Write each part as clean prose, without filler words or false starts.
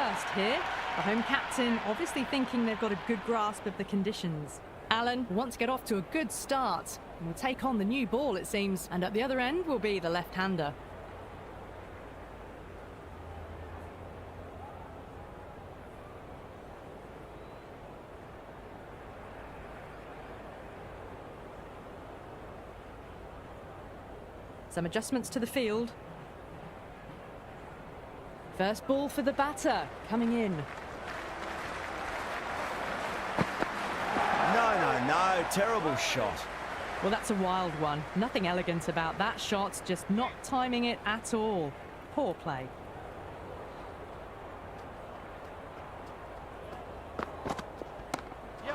first here. The home captain obviously thinking they've got a good grasp of the conditions. Allen wants to get off to a good start and will take on the new ball, it seems, and at the other end will be the left-hander. Some adjustments to the field. First ball for the batter, coming in. No, terrible shot. Well, that's a wild one. Nothing elegant about that shot, just not timing it at all. Poor play.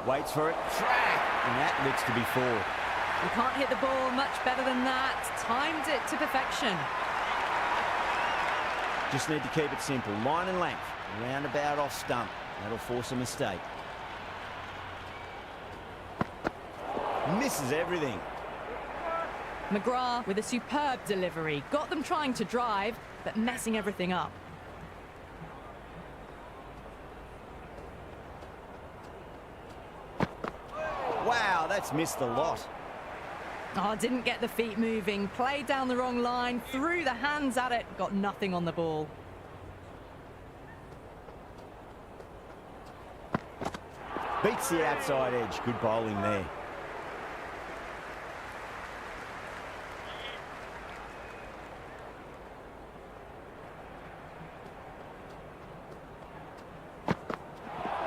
Waits for it, track, and that looks to be four. You can't hit the ball much better than that. Timed it to perfection. Just need to keep it simple. Line and length. Roundabout off stump. That'll force a mistake. Misses everything. McGrath with a superb delivery. Got them trying to drive, but messing everything up. Wow, that's missed a lot. Oh, didn't get the feet moving. Played down the wrong line. Threw the hands at it. Got nothing on the ball. Beats the outside edge. Good bowling there.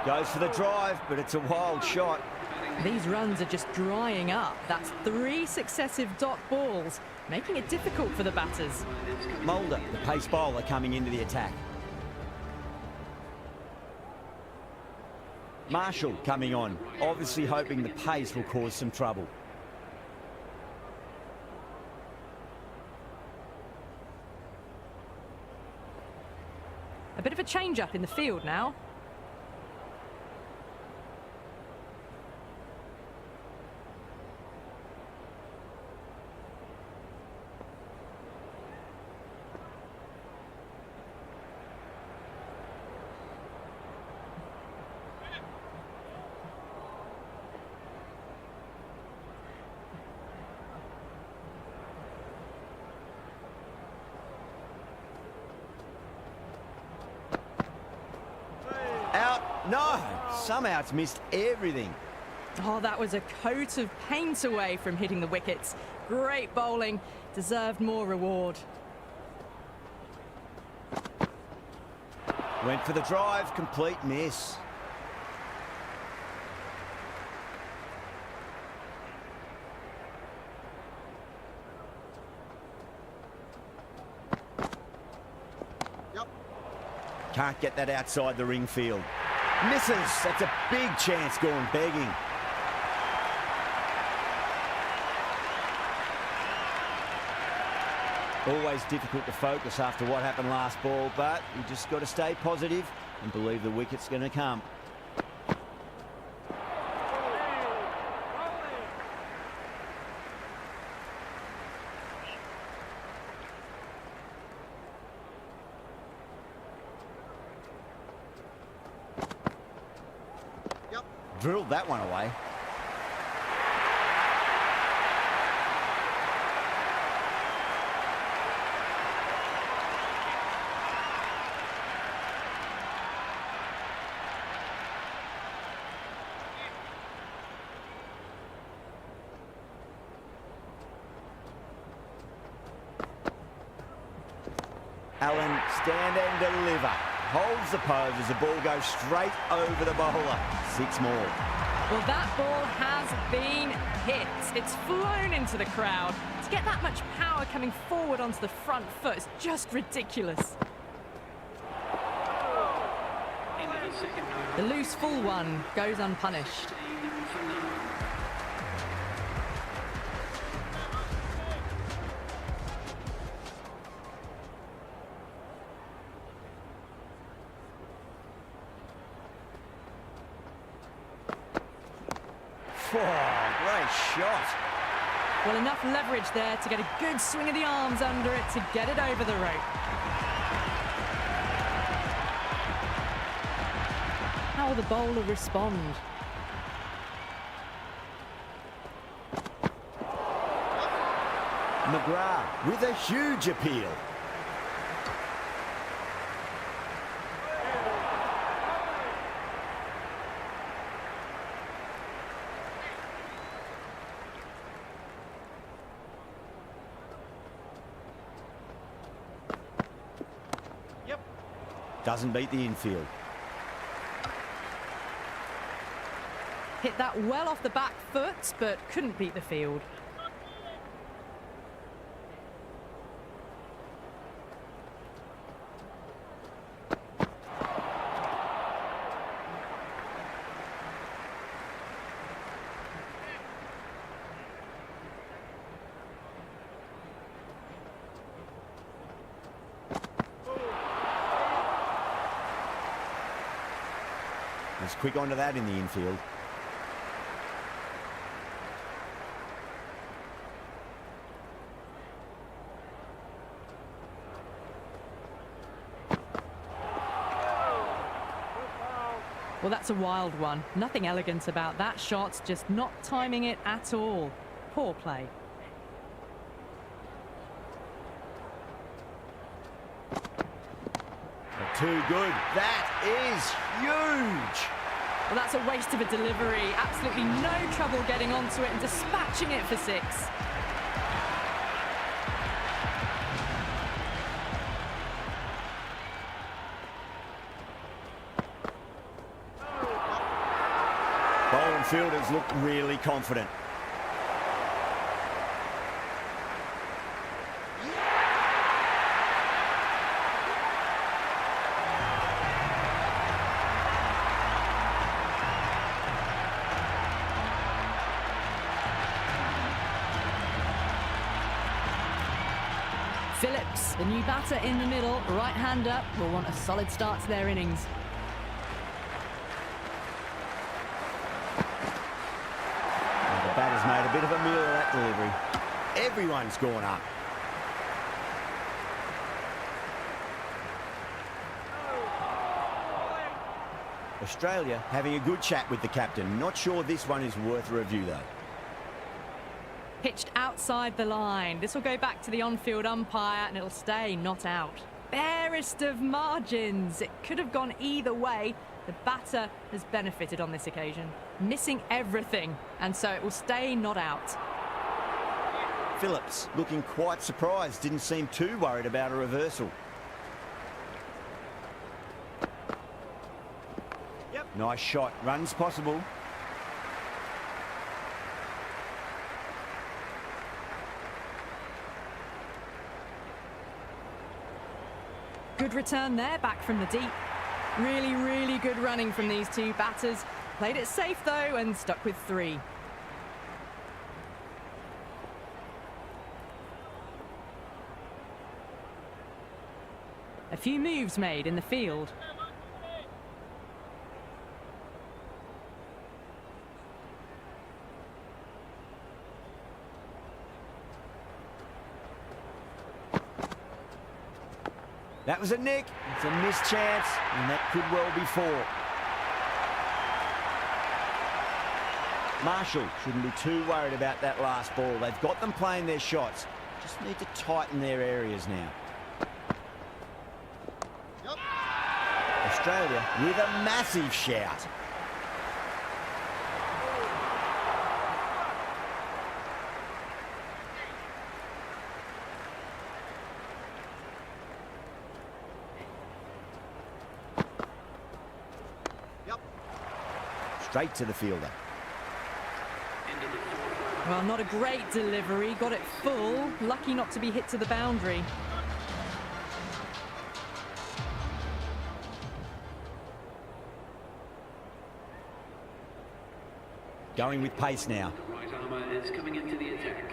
Goes for the drive, but it's a wild shot. These runs are just drying up. That's 3 successive dot balls, making it difficult for the batters. Mulder, the pace bowler, coming into the attack. Marshall coming on, obviously hoping the pace will cause some trouble. A bit of a change-up in the field now. Out, no, somehow it's missed everything. Oh, that was a coat of paint away from hitting the wickets. Great bowling, deserved more reward. Went for the drive, complete miss. Can't get that outside the ring field. Misses. That's a big chance going begging. Always difficult to focus after what happened last ball, but you just got to stay positive and believe the wicket's going to come. Drilled that one away. Allen, stand and deliver. Holds the pose as the ball goes straight over the bowler. 6 more. Well, that ball has been hit. It's flown into the crowd. To get that much power coming forward onto the front foot is just ridiculous. The loose full one goes unpunished. Oh, great shot. Well, enough leverage there to get a good swing of the arms under it to get it over the rope. how the bowler respond. McGrath with a huge appeal. Doesn't beat the infield. Hit that well off the back foot, but couldn't beat the field. Was quick onto that in the infield. Well, that's a wild one. Nothing elegant about that shot, just not timing it at all. Poor play. Too good. That is huge. Well, that's a waste of a delivery. Absolutely no trouble getting onto it and dispatching it for 6. Bowling fielders look really confident. Phillips, the new batter in the middle, right-hander, will want a solid start to their innings. And the batter's made a bit of a meal of that delivery. Everyone's gone up. Australia having a good chat with the captain. Not sure this one is worth a review, though. Pitched outside the line. This will go back to the on-field umpire and it'll stay not out. Barest of margins. It could have gone either way. The batter has benefited on this occasion. Missing everything, and so it will stay not out. Phillips looking quite surprised. Didn't seem too worried about a reversal. Nice shot. Runs possible. Good return there, back from the deep. Really, really good running from these two batters. Played it safe, though, and stuck with 3. A few moves made in the field. That was a nick. It's a missed chance, and that could well be 4. Marshall shouldn't be too worried about that last ball. They've got them playing their shots. Just need to tighten their areas now. Australia with a massive shout. Straight to the fielder. Well, not a great delivery. Got it full. Lucky not to be hit to the boundary. Going with pace now. Right armour is coming into the attack.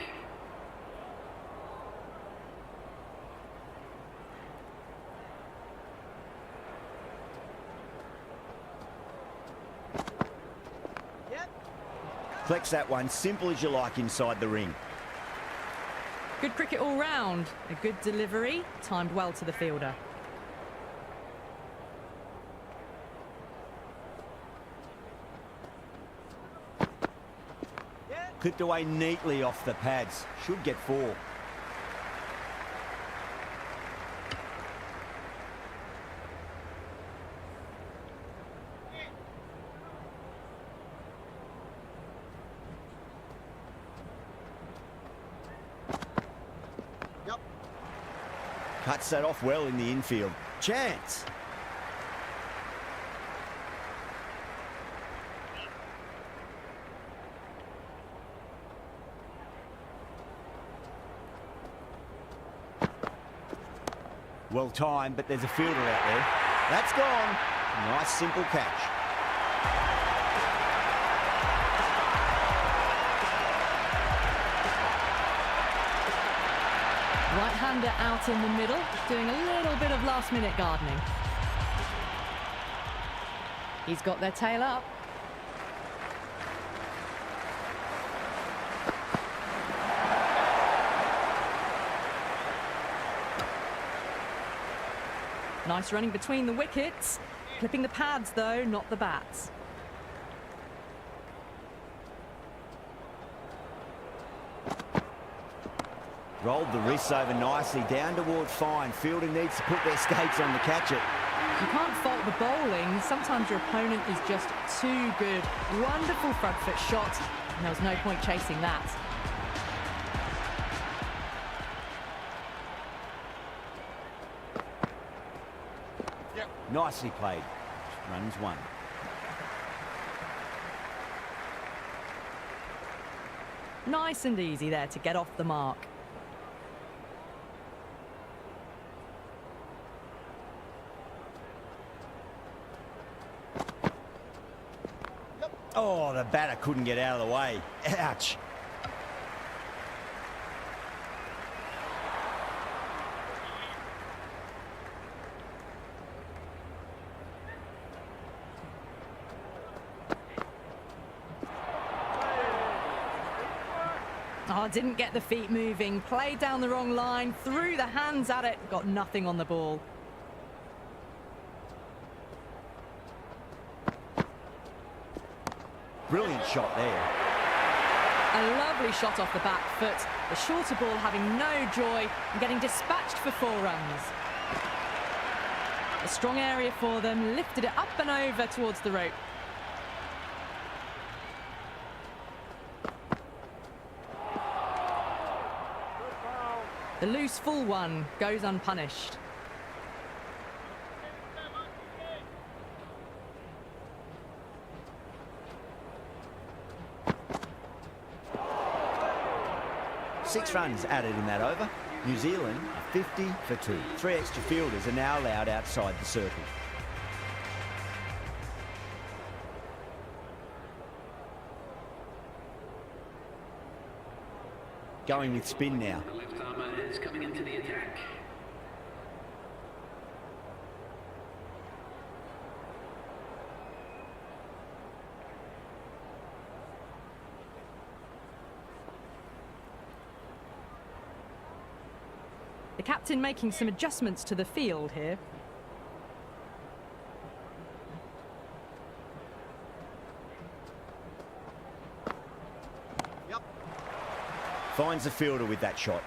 Flex that one, simple as you like inside the ring. Good cricket all round. A good delivery, timed well to the fielder. Clipped away neatly off the pads. Should get 4. Cuts that off well in the infield. Chance. Well timed, but there's a fielder out there. That's gone. Nice simple catch. Right-hander out in the middle, doing a little bit of last-minute gardening. He's got their tail up. Nice running between the wickets. Clipping the pads, though, not the bats. Rolled the wrists over nicely, down towards fine. Fielder needs to put their skates on to catch it. You can't fault the bowling. Sometimes your opponent is just too good. Wonderful front foot shot, and there was no point chasing that. Nicely played. Runs 1. Nice and easy there to get off the mark. Oh, the batter couldn't get out of the way. Ouch. Oh, didn't get the feet moving. Played down the wrong line, threw the hands at it, got nothing on the ball. Brilliant shot there. A lovely shot off the back foot. The shorter ball having no joy and getting dispatched for 4 runs. A strong area for them, lifted it up and over towards the rope. The loose full one goes unpunished. Six runs added in that over. New Zealand are 50 for 2. 3 extra fielders are now allowed outside the circle. Going with spin now. The left armour is coming into the attack. The captain making some adjustments to the field here. Finds the fielder with that shot.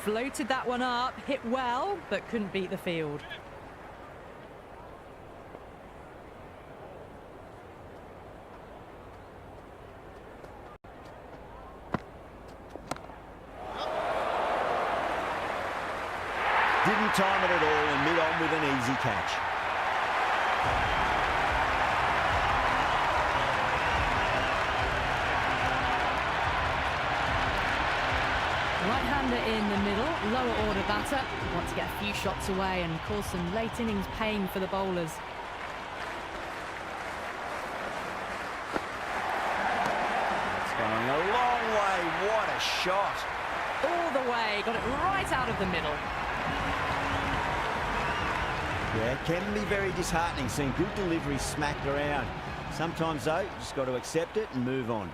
Floated that one up, hit well, but couldn't beat the field. Didn't time it at all and mid-on with an easy catch. Right-hander in the middle, lower order batter. Want to get a few shots away and cause some late innings pain for the bowlers. It's going a long way. What a shot. All the way, got it right out of the middle. Yeah, it can be very disheartening seeing good delivery smacked around. Sometimes, though, you just got to accept it and move on.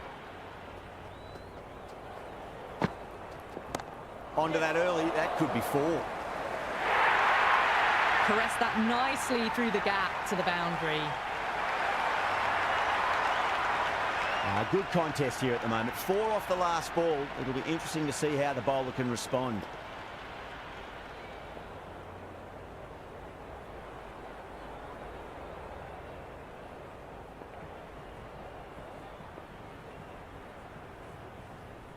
Onto that early, that could be 4. Caressed that nicely through the gap to the boundary. Good contest here at the moment. 4 off the last ball. It'll be interesting to see how the bowler can respond.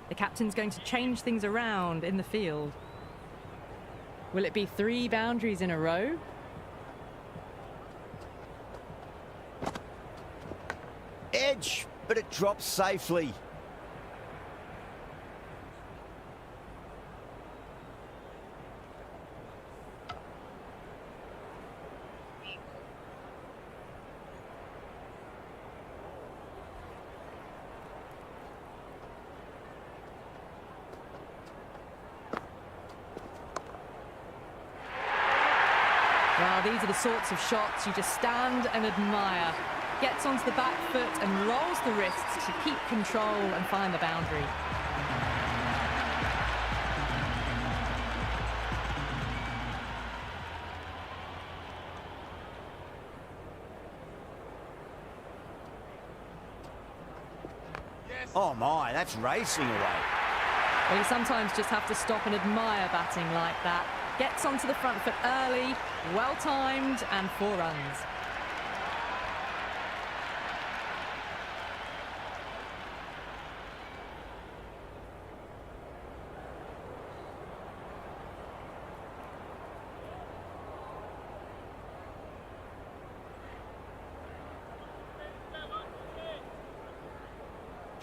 The captain's going to change things around in the field. Will it be 3 boundaries in a row? Edge, but it drops safely. Well, these are the sorts of shots you just stand and admire. Gets onto the back foot and rolls the wrists to keep control and find the boundary. Oh my, that's racing away. Well, you sometimes just have to stop and admire batting like that. Gets onto the front foot early, well timed, and 4 runs.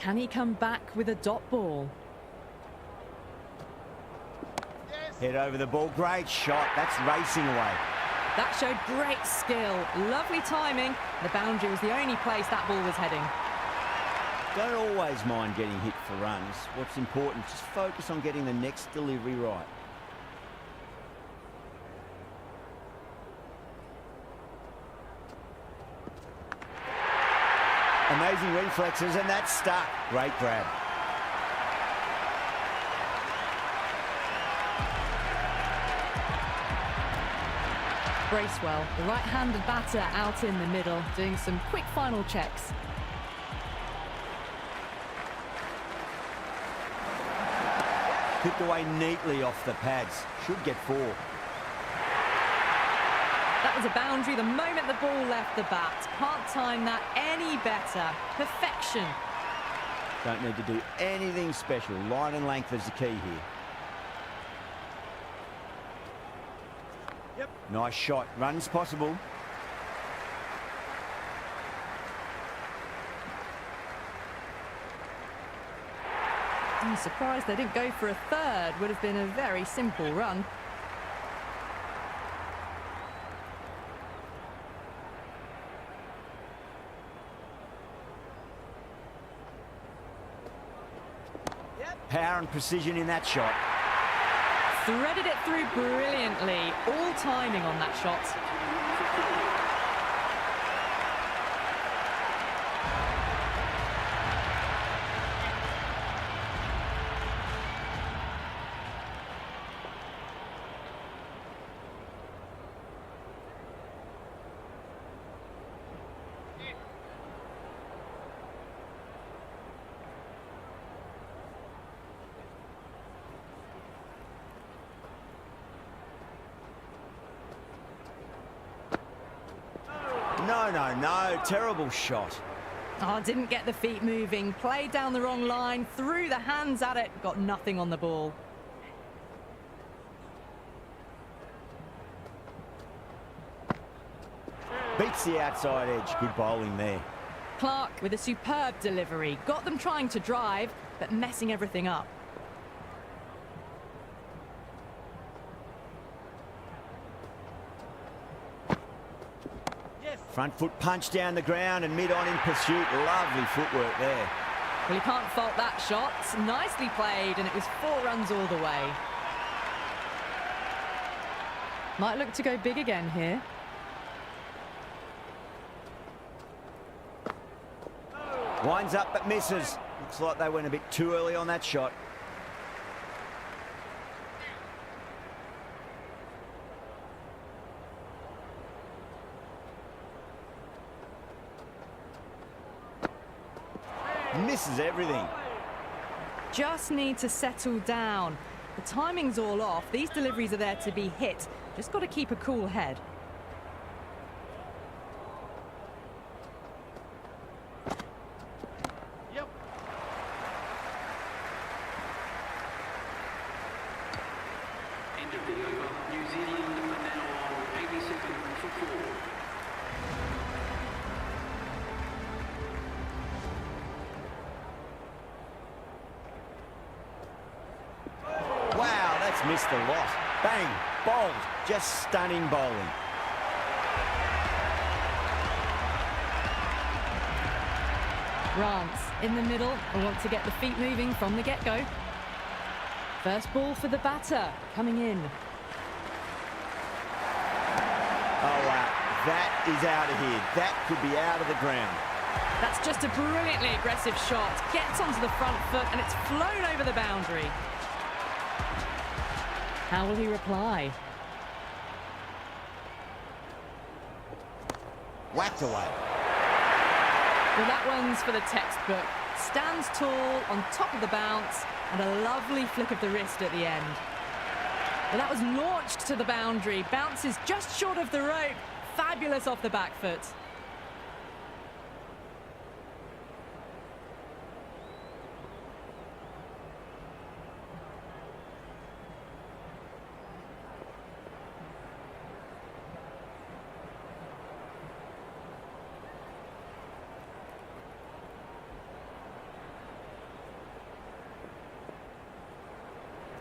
Can he come back with a dot ball? Head over the ball. Great shot. That's racing away. That showed great skill. Lovely timing. The boundary was the only place that ball was heading. Don't always mind getting hit for runs. What's important, just focus on getting the next delivery right. Amazing reflexes, and that's stuck. Great grab. Bracewell, the right-handed batter out in the middle, doing some quick final checks. Picked away neatly off the pads. Should get 4. That was a boundary the moment the ball left the bat. Can't time that any better. Perfection. Don't need to do anything special. Line and length is the key here. Yep. Nice shot. Runs possible. I'm surprised they didn't go for a third. Would have been a very simple run. Power and precision in that shot. Threaded it through brilliantly. All timing on that shot. No. Terrible shot. Oh, didn't get the feet moving. Played down the wrong line. Threw the hands at it. Got nothing on the ball. Beats the outside edge. Good bowling there. Clark with a superb delivery. Got them trying to drive, but messing everything up. Front foot punch down the ground and mid on in pursuit. Lovely footwork there. Well, you can't fault that shot. Nicely played, and it was 4 runs all the way. Might look to go big again here. Winds up but misses. Looks like they went a bit too early on that shot. misses everything. Just need to settle down. The timing's all off. These deliveries are there to be hit. Just got to keep a cool head. End of the over. New Zealand are now on 87 for 4. Wow, that's missed a lot. Bang, bowled, just stunning bowling. Rance in the middle. I want to get the feet moving from the get-go. First ball for the batter, coming in. Oh, wow, that is out of here. That could be out of the ground. That's just a brilliantly aggressive shot. Gets onto the front foot and it's flown over the boundary. How will he reply? Whacked away. Well, that one's for the textbook. Stands tall, on top of the bounce, and a lovely flick of the wrist at the end. Well, that was launched to the boundary. Bounces just short of the rope. Fabulous off the back foot.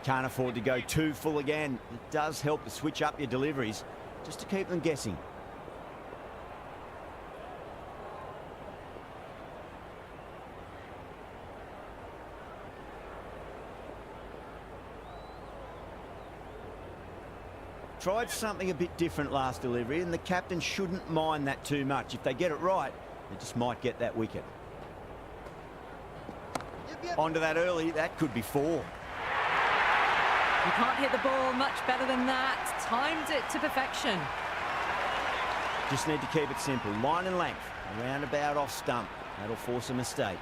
Can't afford to go too full again. It does help to switch up your deliveries, just to keep them guessing. Tried something a bit different last delivery, and the captain shouldn't mind that too much. If they get it right, they just might get that wicket. Onto that early, that could be 4. You can't hit the ball much better than that. Timed it to perfection. Just need to keep it simple. Line and length, around about off stump. That'll force a mistake.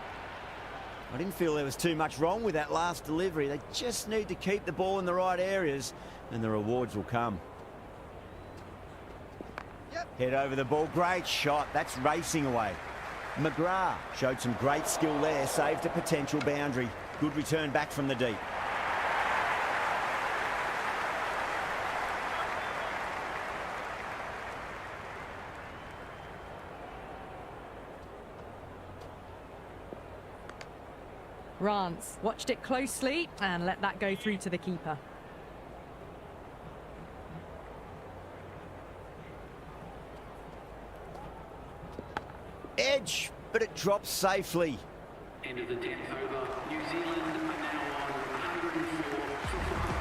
I didn't feel there was too much wrong with that last delivery. They just need to keep the ball in the right areas and the rewards will come. Head over the ball. Great shot. That's racing away. McGrath showed some great skill there. Saved a potential boundary. Good return back from the deep. Rance watched it closely and let that go through to the keeper. Edge, but it drops safely. End of the 10th over. New Zealand are now on 104 for 5.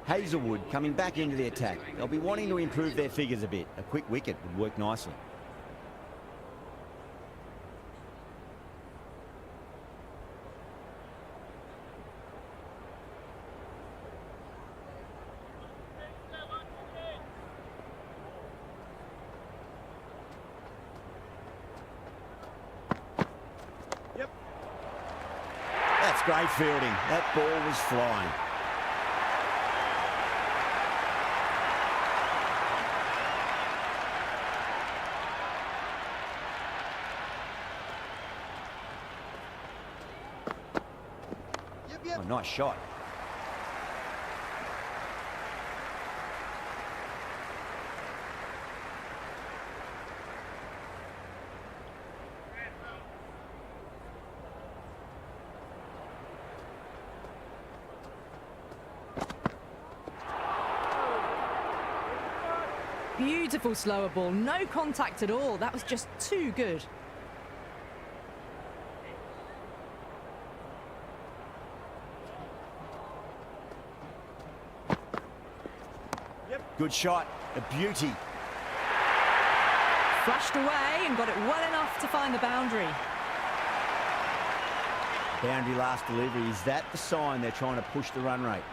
Hazelwood coming back into the attack. They'll be wanting to improve their figures a bit. A quick wicket would work nicely. That's great fielding. That ball was flying. Oh, nice shot. Beautiful slower ball, no contact at all. That was just too good. Good shot, a beauty. Flashed away and got it well enough to find the boundary. Boundary last delivery, is that the sign they're trying to push the run rate?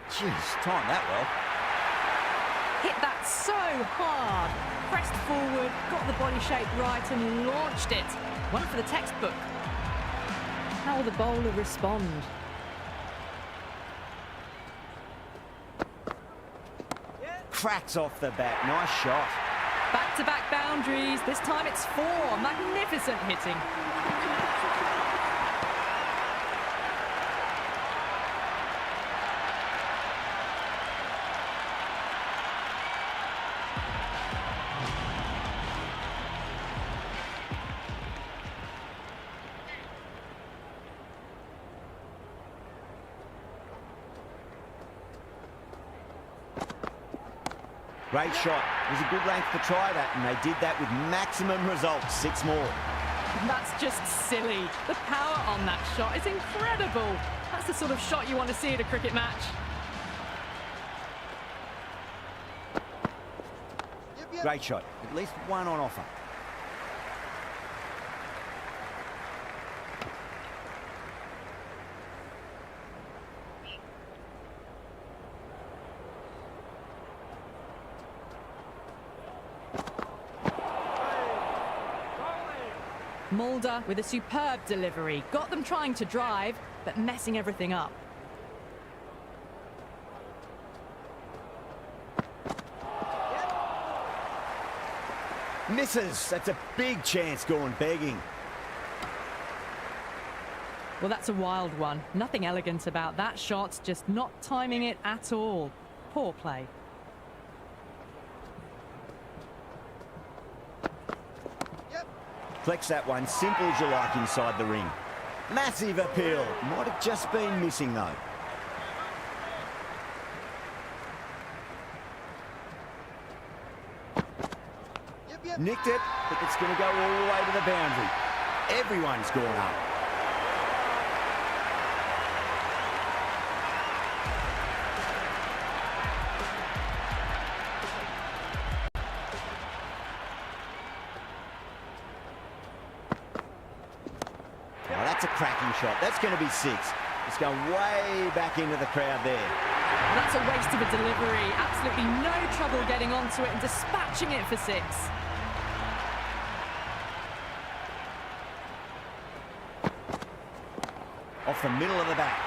Jeez, timed that well. Hit that so hard. Pressed forward, got the body shape right and launched it. One for the textbook. How will the bowler respond? Cracks off the bat, nice shot. Back-to-back boundaries. This time it's 4. Magnificent hitting. Great shot. It was a good length to try that, and they did that with maximum results. 6 more. That's just silly. The power on that shot is incredible. That's the sort of shot you want to see at a cricket match. Great shot. At least one on offer. Mulder with a superb delivery. Got them trying to drive, but messing everything up. Misses. That's a big chance going begging. Well, that's a wild one. Nothing elegant about that shot, just not timing it at all. Poor play. Flex that one, simple as you like inside the ring. Massive appeal. Might have just been missing though. Nicked it, but it's going to go all the way to the boundary. Everyone's gone up. Oh, that's a cracking shot. That's going to be 6. It's going way back into the crowd there. That's a waste of a delivery. Absolutely no trouble getting onto it and dispatching it for 6. Off the middle of the bat.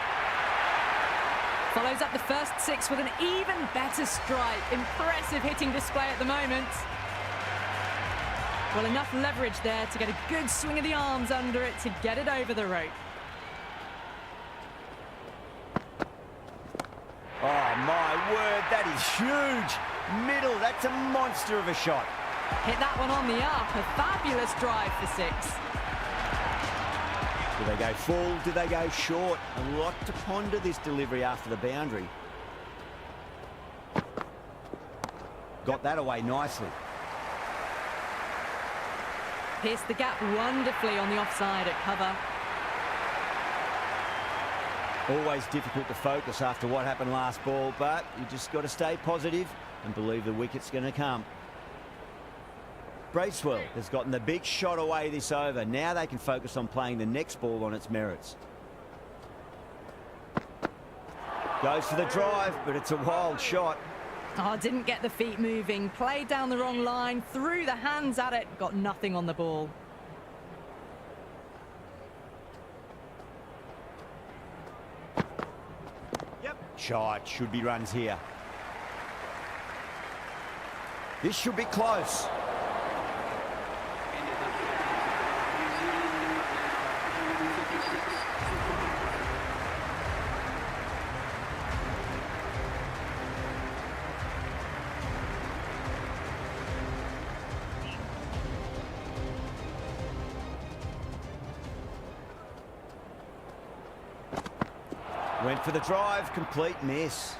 Follows up the first 6 with an even better strike. Impressive hitting display at the moment. Well, enough leverage there to get a good swing of the arms under it to get it over the rope. Oh, my word, that is huge. Middle, that's a monster of a shot. Hit that one on the up. A fabulous drive for 6. Do they go full? Do they go short? A lot to ponder this delivery after the boundary. Got that away nicely. Pierced the gap wonderfully on the offside at cover. Always difficult to focus after what happened last ball, but you just got to stay positive and believe the wicket's going to come. Bracewell has gotten the big shot away this over. Now they can focus on playing the next ball on its merits. Goes for the drive, but it's a wild shot. Oh, didn't get the feet moving. Played down the wrong line. Threw the hands at it. Got nothing on the ball. Shot. Should be runs here. This should be close. Went for the drive, complete miss.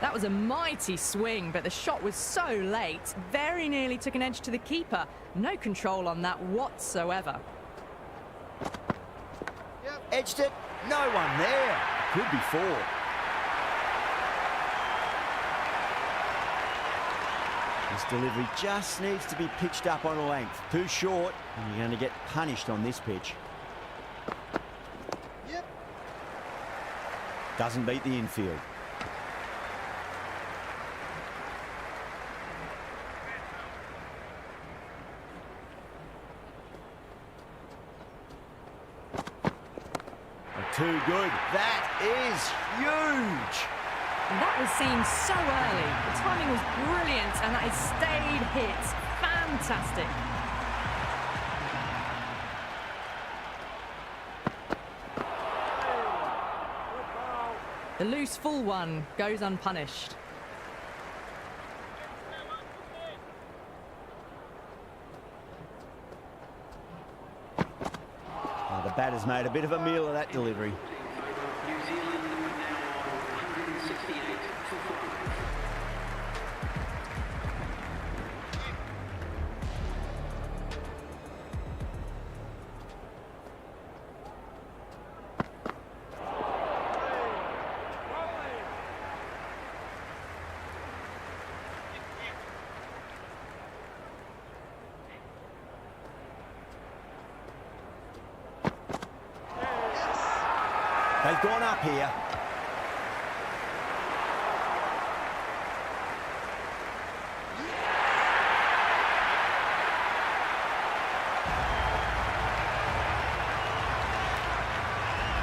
That was a mighty swing, but the shot was so late. Very nearly took an edge to the keeper. No control on that whatsoever. Edged it, no one there. Could be four. This delivery just needs to be pitched up on a length. Too short, and you're going to get punished on this pitch. Doesn't beat the infield. Too good. That is huge. And that was seen so early. The timing was brilliant, and that has stayed hit. Fantastic. The loose full one goes unpunished. The batter's made a bit of a meal of that delivery. New Zealand now on 168 for 5. They've gone up here.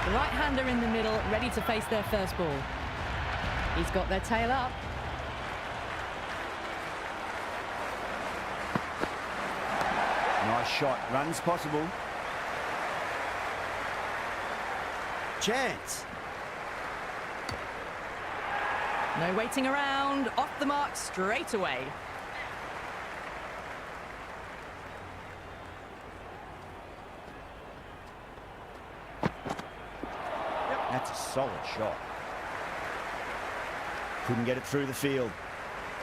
The right-hander in the middle, ready to face their first ball. He's got their tail up. Nice shot. Runs possible. Chance. No waiting around. Off the mark straight away. That's a solid shot. Couldn't get it through the field.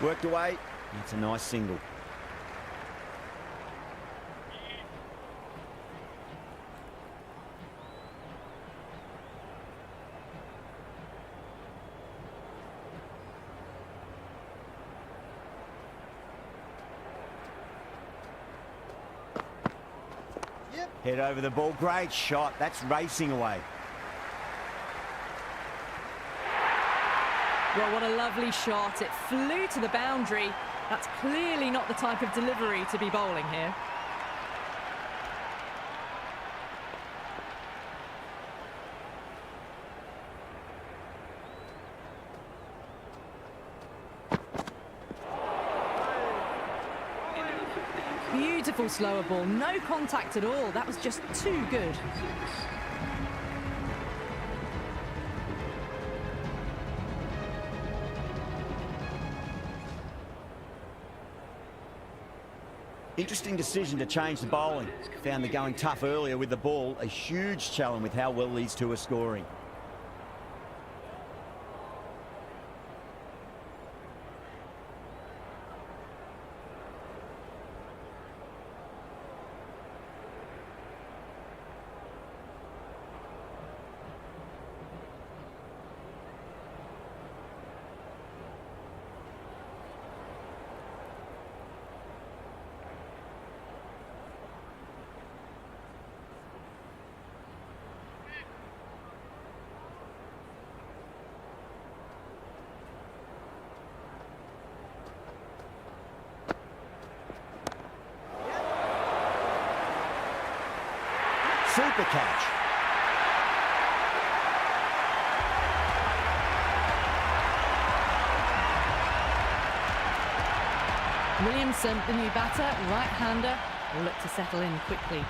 Worked away. It's a nice single. Head over the ball. Great shot. That's racing away. Well, what a lovely shot. It flew to the boundary. That's clearly not the type of delivery to be bowling here. Beautiful slower ball. No contact at all. That was just too good. Interesting decision to change the bowling. Found the going tough earlier with the ball. A huge challenge with how well these two are scoring. Super catch. Williamson, the new batter, right-hander, will look to settle in quickly.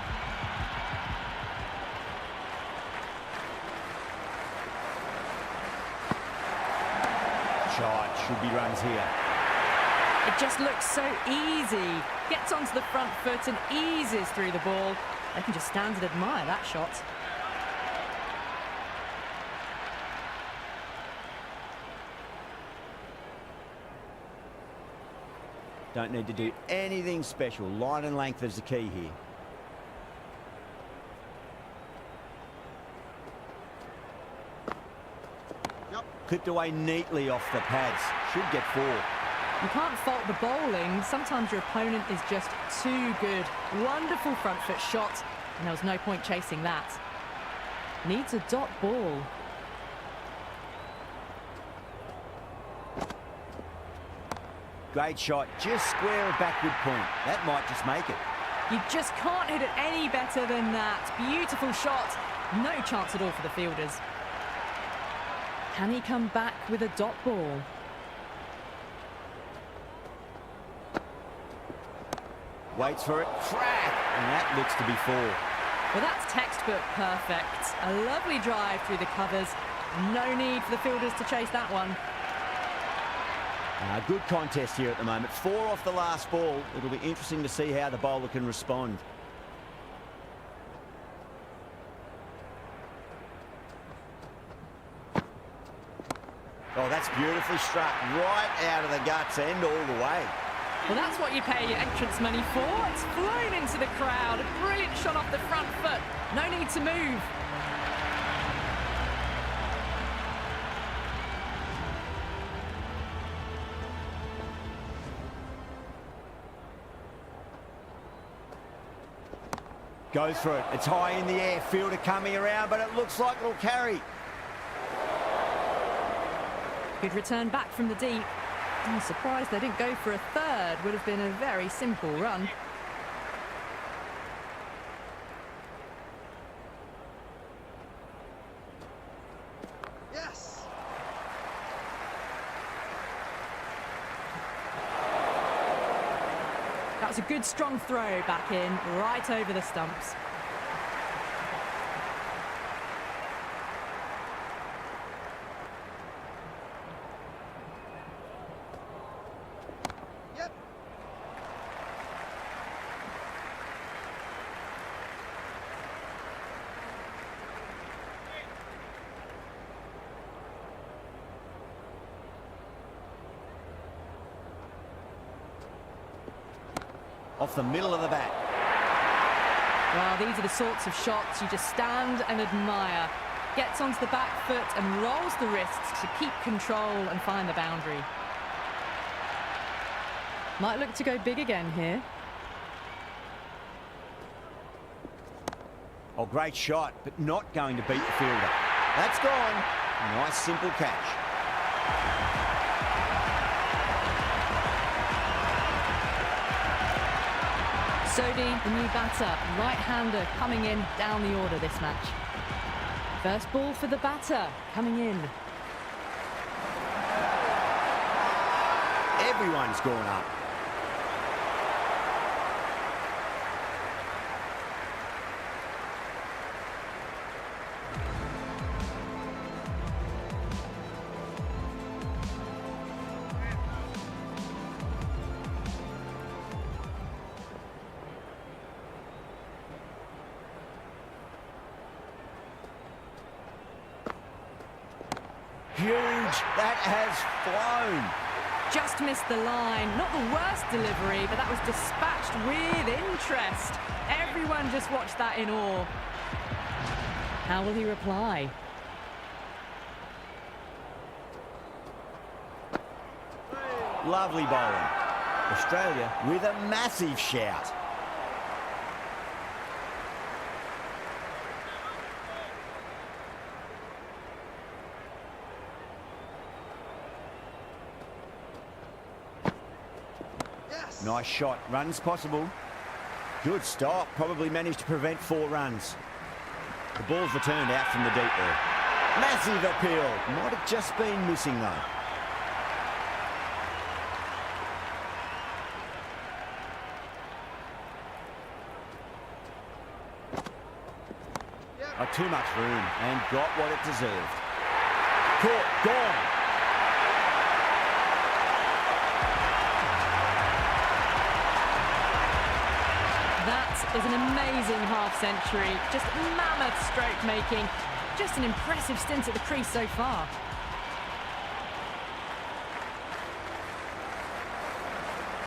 Shot. Should be runs here. It just looks so easy. Gets onto the front foot and eases through the ball. They can just stand and admire that shot. Don't need to do anything special. Line and length is the key here. Clipped away neatly off the pads. Should get 4. You can't fault the bowling. Sometimes your opponent is just too good. Wonderful front foot shot, and there was no point chasing that. Needs a dot ball. Great shot. Just square a backward point. That might just make it. You just can't hit it any better than that. Beautiful shot. No chance at all for the fielders. Can he come back with a dot ball? Waits for it. Crack! And that looks to be 4. Well, that's textbook perfect. A lovely drive through the covers. No need for the fielders to chase that one. Good contest here at the moment. 4 off the last ball. It'll be interesting to see how the bowler can respond. Oh, that's beautifully struck. Right out of the guts end all the way. Well, that's what you pay your entrance money for. It's flown into the crowd. A brilliant shot off the front foot. No need to move. Goes for it. It's high in the air. Fielder coming around, but it looks like it'll carry. Good return back from the deep. I'm surprised they didn't go for a third. Would have been a very simple run. Yes. That was a good strong throw back in, right over the stumps. Off the middle of the bat. Well, these are the sorts of shots you just stand and admire. Gets onto the back foot and rolls the wrists to keep control and find the boundary. Might look to go big again here. Oh, great shot, but not going to beat the fielder. That's gone. Nice, simple catch. Sodhi, the new batter, right-hander coming in down the order this match. First ball for the batter, coming in. Everyone's gone up. Huge. That has flown. Just missed the line. Not the worst delivery, but that was dispatched with interest. Everyone just watched that in awe. How will he reply? Lovely bowling. Australia with a massive shout. Nice shot. Runs possible. Good stop. Probably managed to prevent 4 runs. The ball's returned out from the deep there. Massive appeal. Might have just been missing though. Too much room and got what it deserved. Caught. Gone. is an amazing half-century, just mammoth stroke making, just an impressive stint at the crease so far.